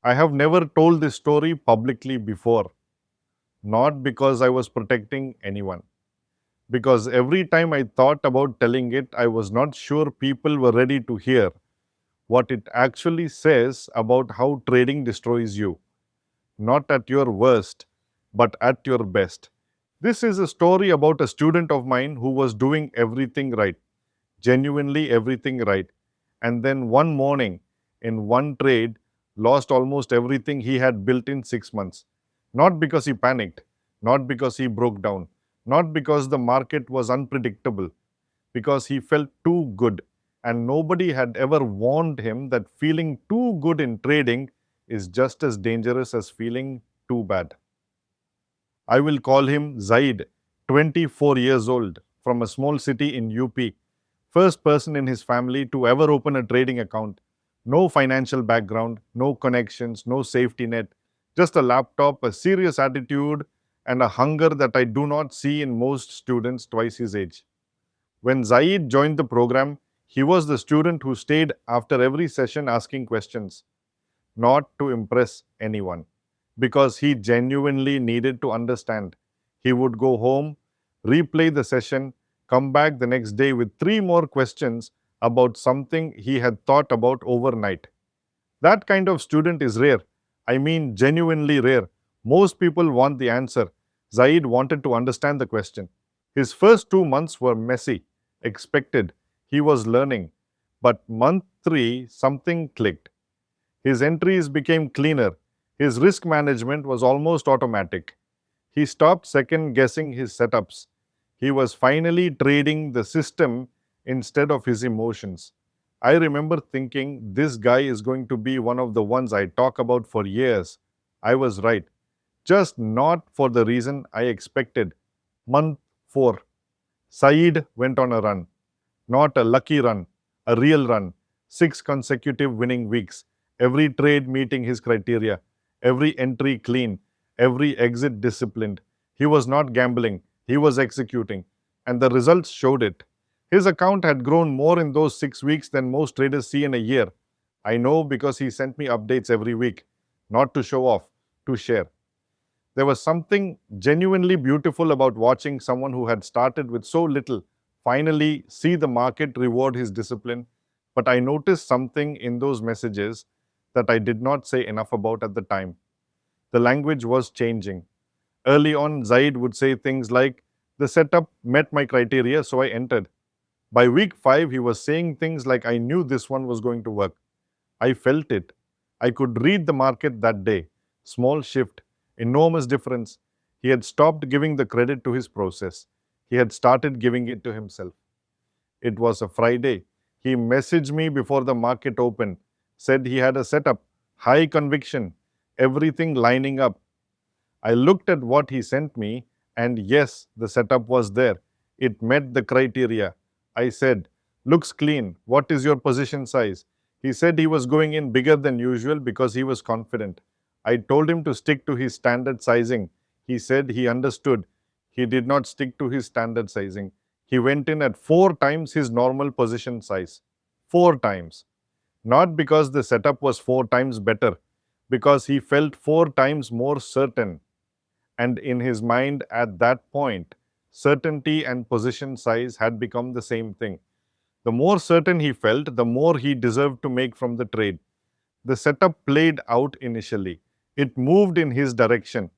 I have never told this story publicly before, not because I was protecting anyone, because every time I thought about telling it, I was not sure people were ready to hear what it actually says about how trading destroys you, not at your worst, but at your best. This is a story about a student of mine who was doing everything right, genuinely everything right, and then one morning, in one trade, lost almost everything he had built in 6 months. Not because he panicked, not because he broke down, not because the market was unpredictable, because he felt too good. And nobody had ever warned him that feeling too good in trading is just as dangerous as feeling too bad. I will call him Zaid, 24 years old, from a small city in UP. First person in his family to ever open a trading account. No financial background, no connections, no safety net, just a laptop, a serious attitude, and a hunger that I do not see in most students twice his age. When Zaid joined the program, he was the student who stayed after every session asking questions, not to impress anyone, because he genuinely needed to understand. He would go home, replay the session, come back the next day with three more questions about something he had thought about overnight. That kind of student is rare. I mean, genuinely rare. Most people want the answer. Zaid wanted to understand the question. His first 2 months were messy, expected. He was learning. But month three, something clicked. His entries became cleaner. His risk management was almost automatic. He stopped second guessing his setups. He was finally trading the system instead of his emotions. I remember thinking this guy is going to be one of the ones I talk about for years. I was right, just not for the reason I expected. Month 4. Saeed went on a run. Not a lucky run, a real run. 6 consecutive winning weeks. Every trade meeting his criteria. Every entry clean. Every exit disciplined. He was not gambling, he was executing. And the results showed it. His account had grown more in those 6 weeks than most traders see in a year. I know because he sent me updates every week. Not to show off, to share. There was something genuinely beautiful about watching someone who had started with so little finally see the market reward his discipline. But I noticed something in those messages that I did not say enough about at the time. The language was changing. Early on, Zaid would say things like, "The setup met my criteria, so I entered." By week 5, he was saying things like, "I knew this one was going to work. I felt it. I could read the market that day." Small shift, enormous difference. He had stopped giving the credit to his process. He had started giving it to himself. It was a Friday. He messaged me before the market opened, said he had a setup, high conviction, everything lining up. I looked at what he sent me, and yes, the setup was there. It met the criteria. I said, "Looks clean. What is your position size?" He said he was going in bigger than usual because he was confident. I told him to stick to his standard sizing. He said he understood. He did not stick to his standard sizing. He went in at 4 times his normal position size. 4 times. Not because the setup was 4 times better, because he felt 4 times more certain. And in his mind at that point, certainty and position size had become the same thing. The more certain he felt, the more he deserved to make from the trade. The setup played out initially. It moved in his direction.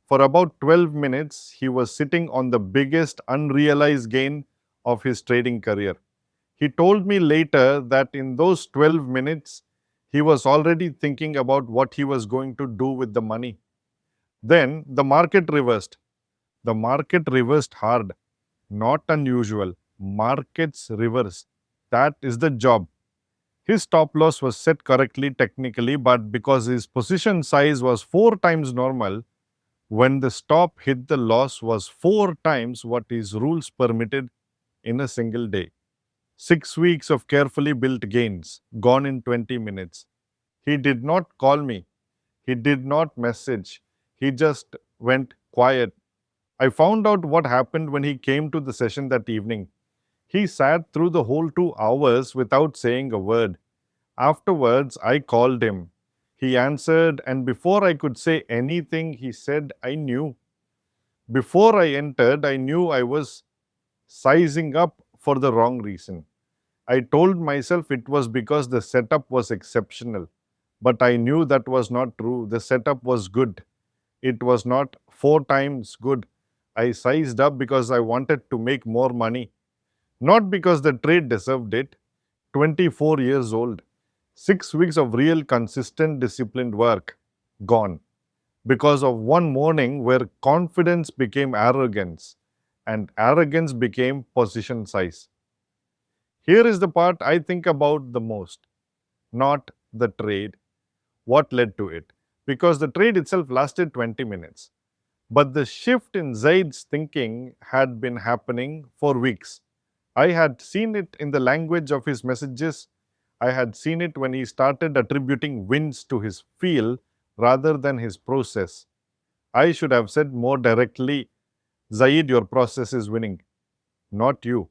For about 12 minutes, he was sitting on the biggest unrealized gain of his trading career. He told me later that in those 12 minutes, he was already thinking about what he was going to do with the money. Then the market reversed. The market reversed hard, not unusual. Markets reverse. That is the job. His stop loss was set correctly technically, but because his position size was 4 times normal, when the stop hit, the loss was 4 times what his rules permitted in a single day. 6 weeks of carefully built gains, gone in 20 minutes. He did not call me. He did not message. He just went quiet. I found out what happened when he came to the session that evening. He sat through the whole 2 hours without saying a word. Afterwards, I called him. He answered, and before I could say anything, he said, I knew. Before I entered, I knew I was sizing up for the wrong reason. I told myself it was because the setup was exceptional, but I knew that was not true. The setup was good. It was not four times good. I sized up because I wanted to make more money, not because the trade deserved it. 24 years old, 6 weeks of real, consistent, disciplined work gone because of one morning where confidence became arrogance and arrogance became position size. Here is the part I think about the most, not the trade, what led to it. Because the trade itself lasted 20 minutes. But the shift in Zaid's thinking had been happening for weeks. I had seen it in the language of his messages. I had seen it when he started attributing wins to his feel rather than his process. I should have said more directly, Zaid, your process is winning, not you.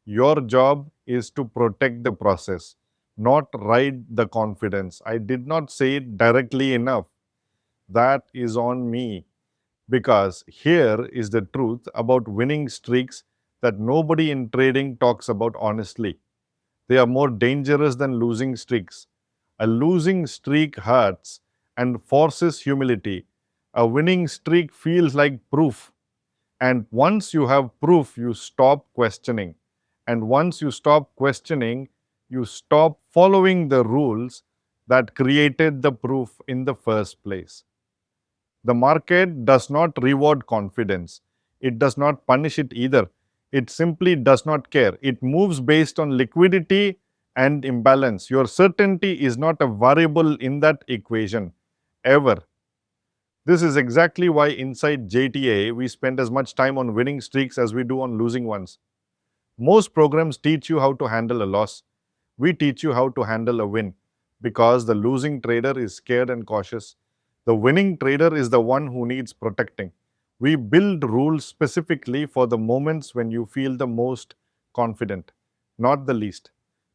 Your job is to protect the process, not ride the confidence. I did not say it directly enough. That is on me. Because here is the truth about winning streaks that nobody in trading talks about honestly. They are more dangerous than losing streaks. A losing streak hurts and forces humility. A winning streak feels like proof. And once you have proof, you stop questioning. And once you stop questioning, you stop following the rules that created the proof in the first place. The market does not reward confidence. It does not punish it either. It simply does not care. It moves based on liquidity and imbalance. Your certainty is not a variable in that equation, ever. This is exactly why inside JTA we spend as much time on winning streaks as we do on losing ones. Most programs teach you how to handle a loss. We teach you how to handle a win because the losing trader is scared and cautious. The winning trader is the one who needs protecting. We build rules specifically for the moments when you feel the most confident, not the least.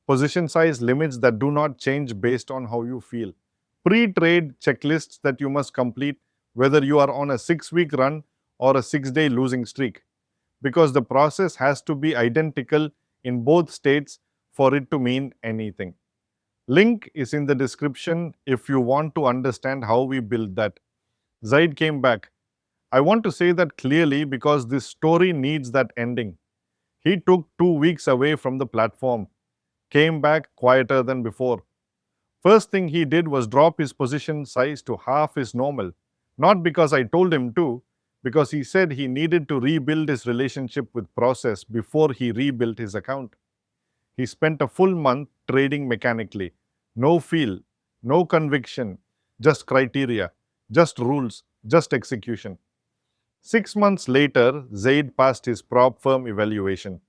Position size limits that do not change based on how you feel. Pre trade checklists that you must complete whether you are on a 6 week run or a 6 day losing streak because the process has to be identical in both states for it to mean anything. Link is in the description if you want to understand how we build that. Zaid came back. I want to say that clearly because this story needs that ending. He took 2 weeks away from the platform, came back quieter than before. First thing he did was drop his position size to half his normal. Not because I told him to, because he said he needed to rebuild his relationship with process before he rebuilt his account. He spent a full month trading mechanically. No feel, no conviction, just criteria, just rules, just execution. 6 months later, Zaid passed his prop firm evaluation.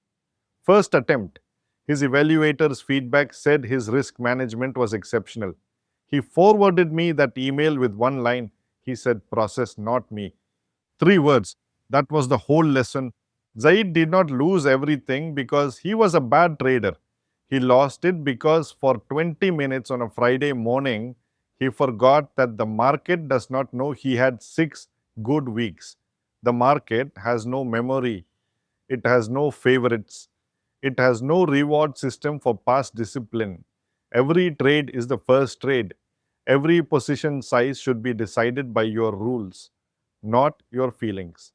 First attempt, his evaluator's feedback said his risk management was exceptional. He forwarded me that email with one line. He said, process, not me. 3 words. That was the whole lesson. Zaid did not lose everything because he was a bad trader. He lost it because for 20 minutes on a Friday morning, he forgot that the market does not know he had 6 good weeks. The market has no memory. It has no favorites. It has no reward system for past discipline. Every trade is the first trade. Every position size should be decided by your rules, not your feelings.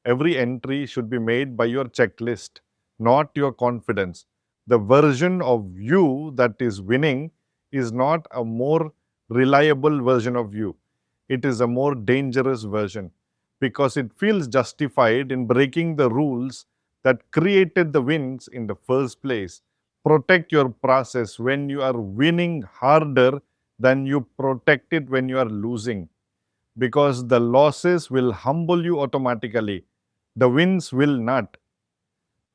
Every entry should be made by your checklist, not your confidence. The version of you that is winning is not a more reliable version of you. It is a more dangerous version because it feels justified in breaking the rules that created the wins in the first place. Protect your process when you are winning harder than you protect it when you are losing because the losses will humble you automatically. The wins will not.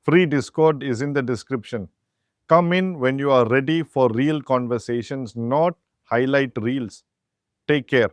Free Discord is in the description. Come in when you are ready for real conversations, not highlight reels. Take care.